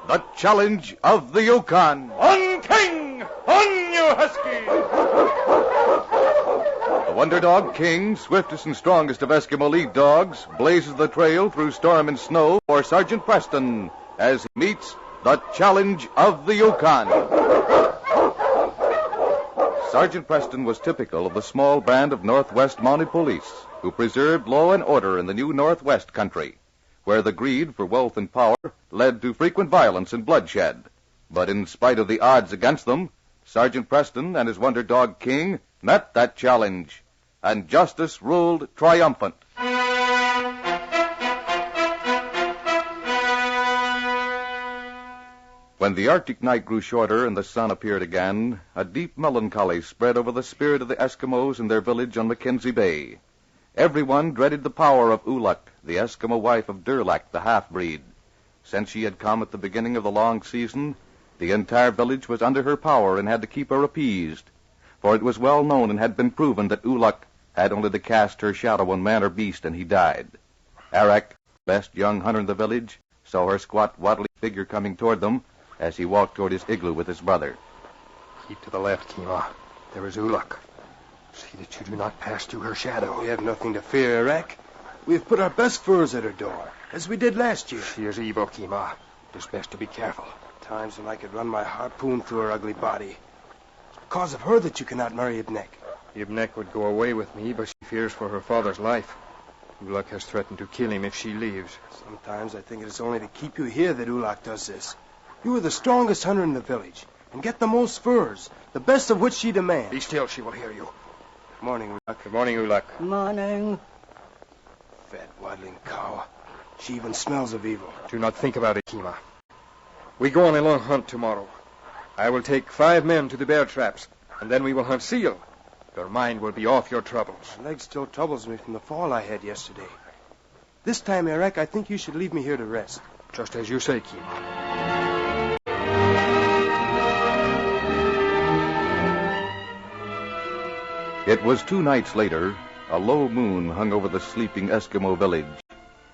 the challenge of the Yukon. On, King! On, you husky! The Wonder Dog King, swiftest and strongest of Eskimo lead dogs, blazes the trail through storm and snow for Sergeant Preston as he meets the challenge of the Yukon. Sergeant Preston was typical of the small band of Northwest Mounted Police who preserved law and order in the new Northwest country, where the greed for wealth and power led to frequent violence and bloodshed. But in spite of the odds against them, Sergeant Preston and his Wonder Dog King met that challenge, and justice ruled triumphant. When the Arctic night grew shorter and the sun appeared again, a deep melancholy spread over the spirit of the Eskimos in their village on Mackenzie Bay. Everyone dreaded the power of Uluk, the Eskimo wife of Durlak, the half-breed. Since she had come at the beginning of the long season, the entire village was under her power and had to keep her appeased. For it was well known and had been proven that Uluk had only to cast her shadow on man or beast and he died. Arak, best young hunter in the village, saw her squat, waddly figure coming toward them as he walked toward his igloo with his brother. Keep to the left, Kima. There is Uluk. See that you do not pass through her shadow. We have nothing to fear, Arak. We have put our best furs at her door, as we did last year. She is evil, Kima. It is best to be careful. Times when I could run my harpoon through her ugly body. It's because of her that you cannot marry Ibnek. Ibnek would go away with me, but she fears for her father's life. Uluk has threatened to kill him if she leaves. Sometimes I think it is only to keep you here that Uluk does this. You are the strongest hunter in the village, and get the most furs, the best of which she demands. Be still, she will hear you. Good morning, Uluk. Good morning, Uluk. Good morning. Fat, waddling cow. She even smells of evil. Do not think about it, Kima. We go on a long hunt tomorrow. I will take 5 men to the bear traps, and then we will hunt seal. Your mind will be off your troubles. My leg still troubles me from the fall I had yesterday. This time, Arak, I think you should leave me here to rest. Just as you say, Kima. It was 2 nights later. A low moon hung over the sleeping Eskimo village.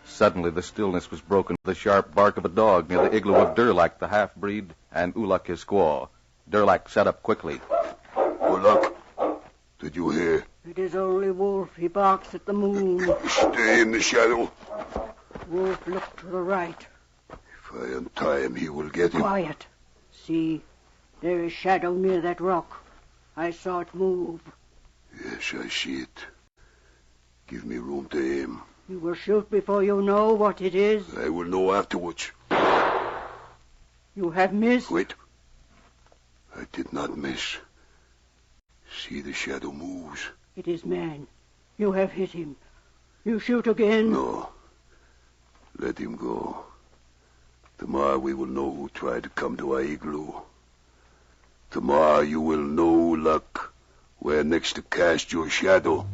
Suddenly the stillness was broken by the sharp bark of a dog near the igloo of Durlak, the half-breed, and Uluk, his squaw. Durlak sat up quickly. Uluk, did you hear? It is only Wolf. He barks at the moon. Stay in the shadow. Wolf, look to the right. If I untie him, he will get him. Quiet. See, there is shadow near that rock. I saw it move. Yes, I see it. Give me room to aim. You will shoot before you know what it is. I will know afterwards. You have missed. Wait. I did not miss. See, the shadow moves. It is man. You have hit him. You shoot again. No. Let him go. Tomorrow we will know who tried to come to our igloo. Tomorrow you will know, Luck, where next to cast your shadow.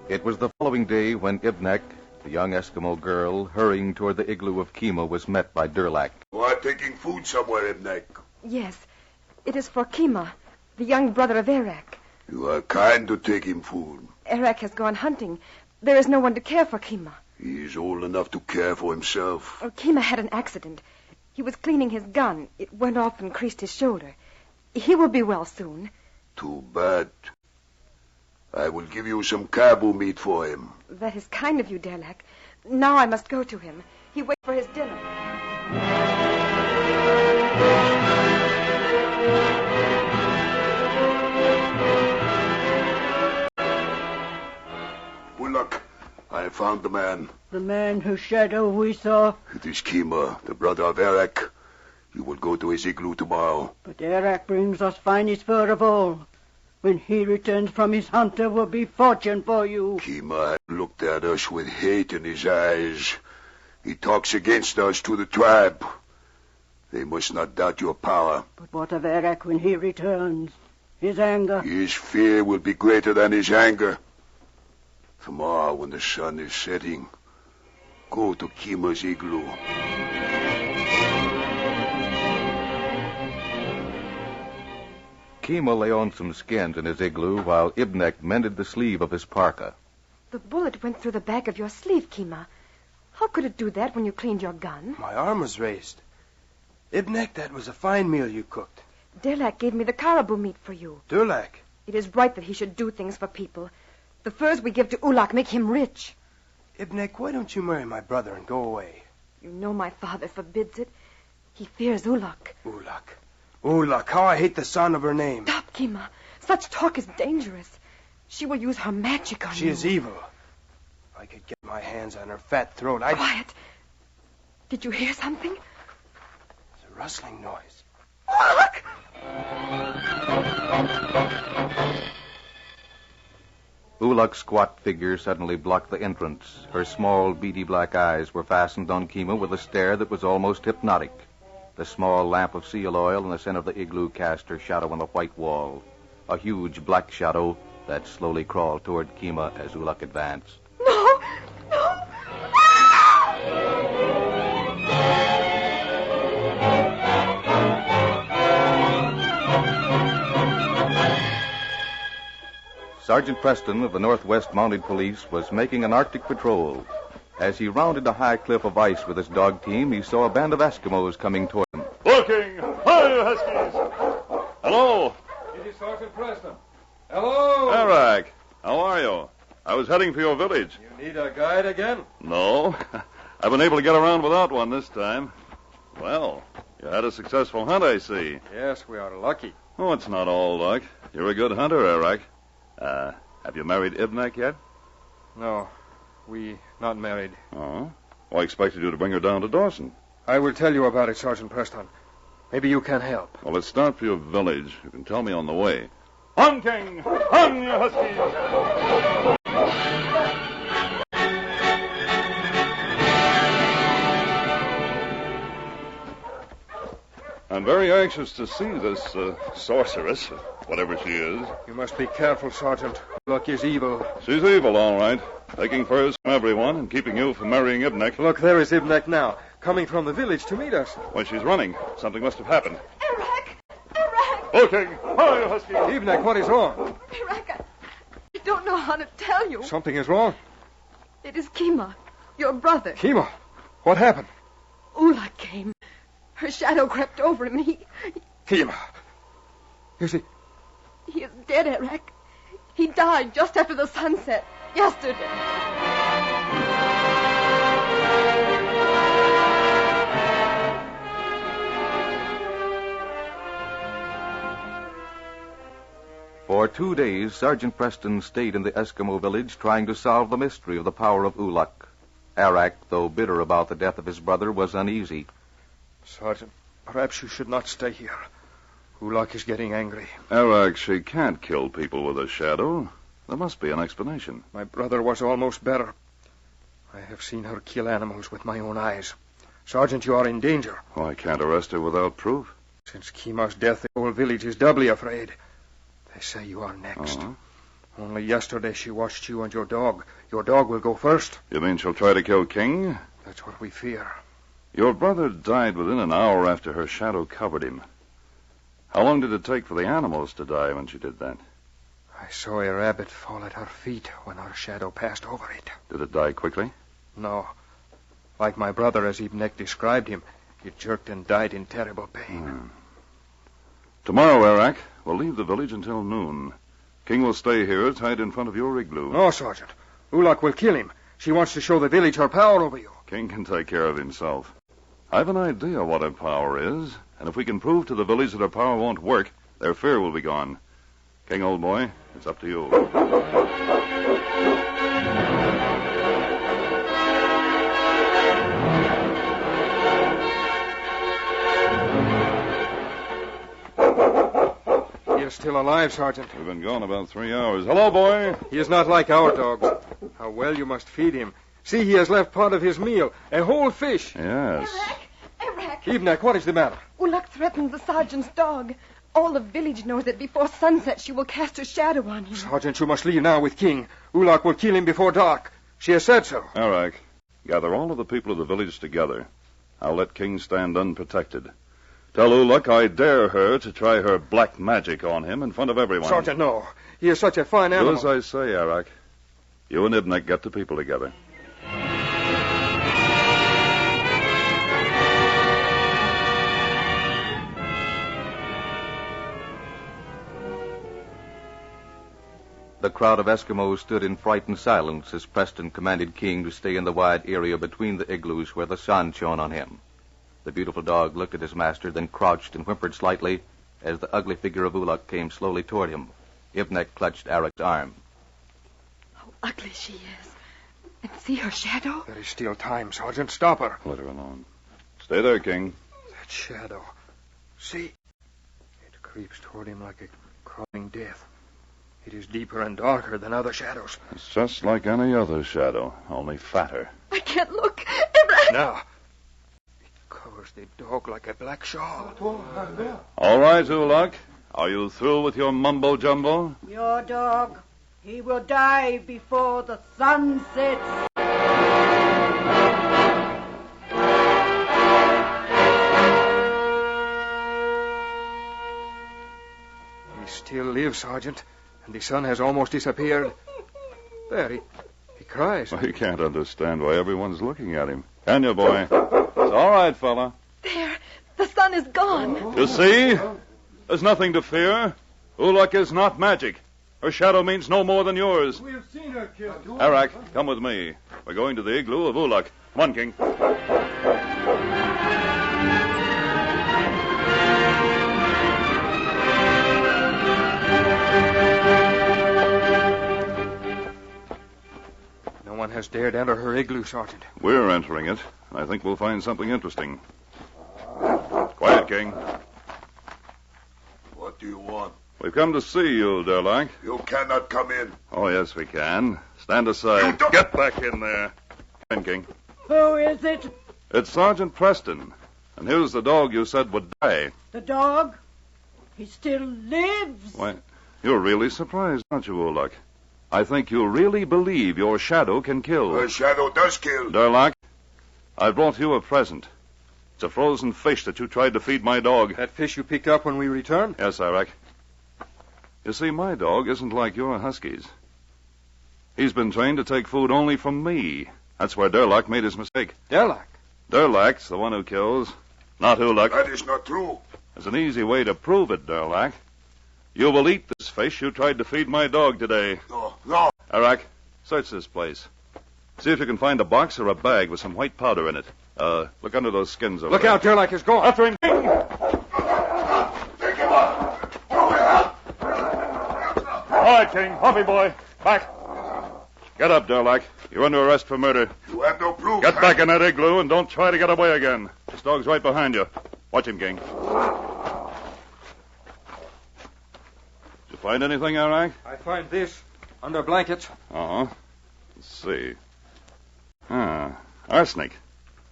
It was the following day when Ibnek, the young Eskimo girl, hurrying toward the igloo of Kima, was met by Durlak. You are taking food somewhere, Ibnek. Yes. It is for Kima, the young brother of Arak. You are kind to take him food. Arak has gone hunting. There is no one to care for Kima. He is old enough to care for himself. Kima had an accident. He was cleaning his gun. It went off and creased his shoulder. He will be well soon. Too bad. I will give you some caribou meat for him. That is kind of you, Durlak. Now I must go to him. He waits for his dinner. Look, I found the man. The man whose shadow we saw. It is Kima, the brother of Arak. You will go to his igloo tomorrow. But Arak brings us finest fur of all. When he returns from his hunt, there will be fortune for you. Kima looked at us with hate in his eyes. He talks against us to the tribe. They must not doubt your power. But what of Arak when he returns? His anger? His fear will be greater than his anger. Tomorrow, when the sun is setting, go to Kima's igloo. Kima lay on some skins in his igloo while Ibnek mended the sleeve of his parka. The bullet went through the back of your sleeve, Kima. How could it do that when you cleaned your gun? My arm was raised. Ibnek, that was a fine meal you cooked. Derlak gave me the caribou meat for you. Derlak? It is right that he should do things for people. The furs we give to Ulak make him rich. Ibnek, why don't you marry my brother and go away? You know my father forbids it. He fears Ulak. Ulak, how I hate the sound of her name. Stop, Kima. Such talk is dangerous. She will use her magic on you. She is evil. If I could get my hands on her fat throat, I'd... Quiet. Did you hear something? It's a rustling noise. Ulak! Ulak's squat figure suddenly blocked the entrance. Her small, beady black eyes were fastened on Kima with a stare that was almost hypnotic. The small lamp of seal oil in the center of the igloo cast her shadow on the white wall. A huge black shadow that slowly crawled toward Kima as Ulak advanced. No! No! Sergeant Preston of the Northwest Mounted Police was making an Arctic patrol. As he rounded a high cliff of ice with his dog team, he saw a band of Eskimos coming toward him. Looking! Hi, you Huskies! Hello! It is Sergeant Preston. Hello! Eric, how are you? I was heading for your village. You need a guide again? No. I've been able to get around without one this time. Well, you had a successful hunt, I see. Yes, we are lucky. Oh, it's not all luck. You're a good hunter, Eric. Have you married Ibnek yet? No, we not married. Oh? Well, I expected you to bring her down to Dawson. I will tell you about it, Sergeant Preston. Maybe you can help. Well, let's start for your village. You can tell me on the way. On, King! On, you Huskies! I'm very anxious to see this sorceress, whatever she is. You must be careful, Sergeant. Look is evil. She's evil, all right. Taking furs from everyone and keeping you from marrying Ibnek. Look, there is Ibnek now, coming from the village to meet us. When she's running, something must have happened. Eric! Eric! Oh, King! Hi, you Huskies! Ibnek, what is wrong? Eric, I don't know how to tell you. Something is wrong. It is Kima, your brother. Kima, what happened? Ulak came. Her shadow crept over him. Kima. Is he? He is dead, Eric. He died just after the sunset, yesterday. For 2 days, Sergeant Preston stayed in the Eskimo village trying to solve the mystery of the power of Ulak. Arak, though bitter about the death of his brother, was uneasy. Sergeant, perhaps you should not stay here. Ulak is getting angry. Arak, she can't kill people with a shadow. There must be an explanation. My brother was almost better. I have seen her kill animals with my own eyes. Sergeant, you are in danger. Oh, I can't arrest her without proof. Since Kima's death, the whole village is doubly afraid. They say you are next. Uh-huh. Only yesterday she watched you and your dog. Your dog will go first. You mean she'll try to kill King? That's what we fear. Your brother died within an hour after her shadow covered him. How long did it take for the animals to die when she did that? I saw a rabbit fall at her feet when her shadow passed over it. Did it die quickly? No. Like my brother, as Ibnek described him, it jerked and died in terrible pain. Tomorrow, Arak, we'll leave the village until noon. King will stay here, tied in front of your igloo. No, Sergeant. Ulak will kill him. She wants to show the village her power over you. King can take care of himself. I've an idea what her power is, and if we can prove to the village that her power won't work, their fear will be gone. King, old boy, it's up to you. He is still alive, Sergeant. We've been gone about 3 hours. Hello, boy. He is not like our dogs. How well you must feed him. See, he has left part of his meal, a whole fish. Yes. Eric! Ibnek, what is the matter? Ulak threatened the sergeant's dog. All the village knows that before sunset she will cast her shadow on him. Sergeant, you must leave now with King. Ulak will kill him before dark. She has said so. Arak, gather all of the people of the village together. I'll let King stand unprotected. Tell Uluk I dare her to try her black magic on him in front of everyone. Sergeant, no. He is such a fine animal. Do as I say, Arak. You and Ibnek get the people together. The crowd of Eskimos stood in frightened silence as Preston commanded King to stay in the wide area between the igloos where the sun shone on him. The beautiful dog looked at his master, then crouched and whimpered slightly as the ugly figure of Uluk came slowly toward him. Ibnek clutched Arak's arm. How ugly she is. And see her shadow? There is still time, Sergeant. Stop her. Let her alone. Stay there, King. That shadow. See? It creeps toward him like a crawling death. It is deeper and darker than other shadows. It's just like any other shadow, only fatter. I can't look. Now, it covers the dog like a black shawl. All right, Uluk. Are you through with your mumbo-jumbo? Your dog, he will die before the sun sets. He still lives, Sergeant, and the sun has almost disappeared. There, he cries. Well, he can't understand why everyone's looking at him. Can you, boy? It's all right, fella. There, the sun is gone. You see? There's nothing to fear. Uluk is not magic. Her shadow means no more than yours. We have seen her killed. Arak, come with me. We're going to the igloo of Uluk. Come on, King. No one has dared enter her igloo, Sergeant. We're entering it, and I think we'll find something interesting. Quiet, King. What do you want? We've come to see you, Durlak. You cannot come in. Oh, yes, we can. Stand aside. You don't- Get back in there. Come in, King. Who is it? It's Sergeant Preston. And here's the dog you said would die. The dog? He still lives. Why, you're really surprised, aren't you, Uluk? I think you really believe your shadow can kill. Her shadow does kill. Durlak, I brought you a present. It's a frozen fish that you tried to feed my dog. That fish you picked up when we returned? Yes, Arak. You see, my dog isn't like your huskies. He's been trained to take food only from me. That's where Durlak made his mistake. Durlak? Durlak's the one who kills, not Uluk. That is not true. There's an easy way to prove it, Durlak. You will eat this fish you tried to feed my dog today. No. Arak, search this place. See if you can find a box or a bag with some white powder in it. Look under those skins over Look there. out, Durlak is gone. After him, King! Take him up. All right, King. Huffy boy. Back. Get up, Durlak. You're under arrest for murder. You have no proof. Get back in that igloo and don't try to get away again. This dog's right behind you. Watch him, King. Did you find anything, Arak? I find this under blankets. Uh-huh. Let's see. Arsenic.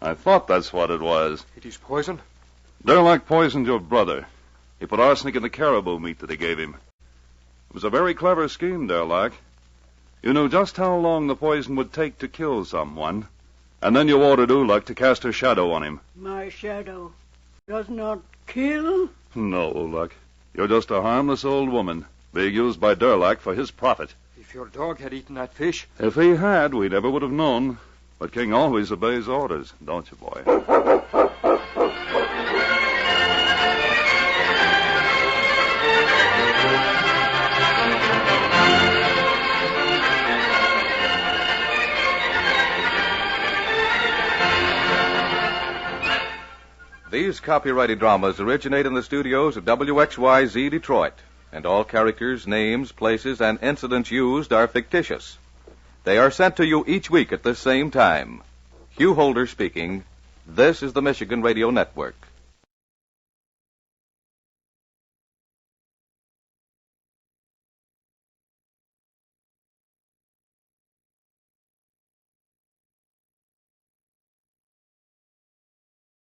I thought that's what it was. It is poison? Durlak poisoned your brother. He put arsenic in the caribou meat that he gave him. It was a very clever scheme, Durlak. You knew just how long the poison would take to kill someone, and then you ordered Uluk to cast her shadow on him. My shadow does not kill. No, Uluk. You're just a harmless old woman, being used by Durlak for his profit. If your dog had eaten that fish... If he had, we never would have known. But King always obeys orders, don't you, boy? These copyrighted dramas originate in the studios of WXYZ Detroit, and all characters, names, places, and incidents used are fictitious. They are sent to you each week at this same time. Hugh Holder speaking. This is the Michigan Radio Network.